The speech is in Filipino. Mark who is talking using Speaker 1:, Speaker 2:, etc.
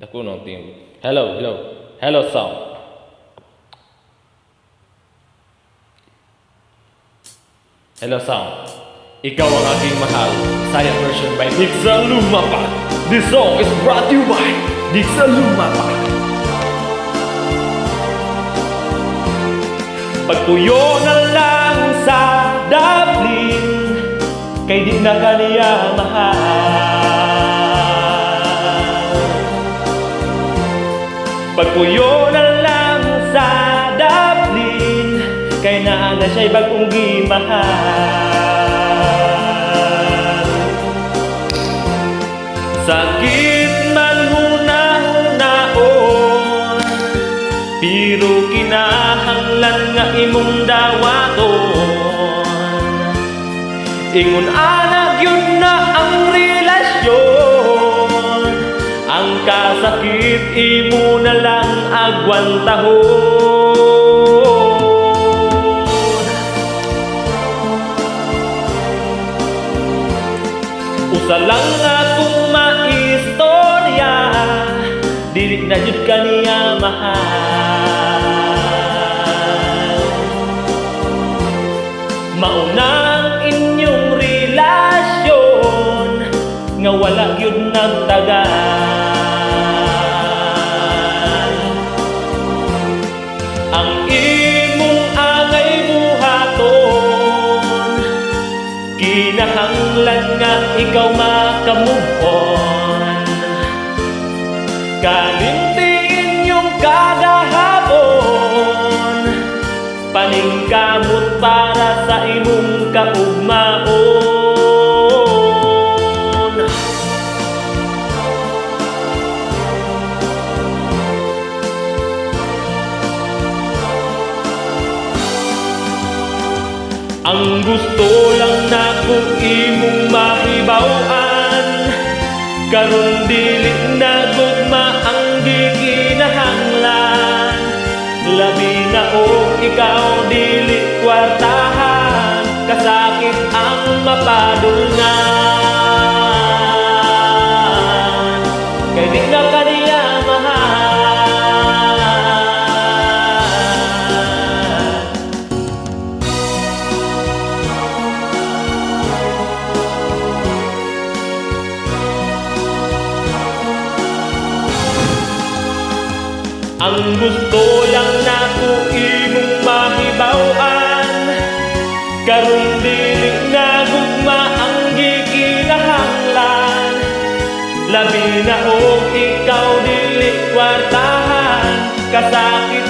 Speaker 1: Ako no team. Hello, hello. Hello sound. Hello sound. Ikaw ang aking mahal. Sayang version by Dixa Lumapa. This song is brought to you by Dixa Lumapa. Pagpuyo na lang sa daplin, kay di na kaniya mahal. Pagpuyo na lang sa daplin, kay naana siya'y bagong gimahal. Sakit man huna-hunaon, pero kinahanglan nga imong dawaton. Ingon anak yun na ang relasyon, ang kasakit imo na lang agwantahon. Usa lang akong maistorya, dili na jud kaniya mahal. Maunang inyong relasyon nga wala gyud nagtagal. Ang imong angay buhaton, kinahanglan nga ikaw makamove on. Kalimtiin yung kada hapon, paningkamot para sa imong kaugmaon. Ang gusto lang nako imong mahibaw-an, karon dili na gugma ang gikinahanglan. Labi na og ikaw dili kwartahan, kasakit ang mapadulngan. Kay di na kaniya mahal. Ang gusto lang nako imong mahibaw-an, karon dili na gugma ang gikinahanglan. Labi na og ikaw dili kwartahan, kasakit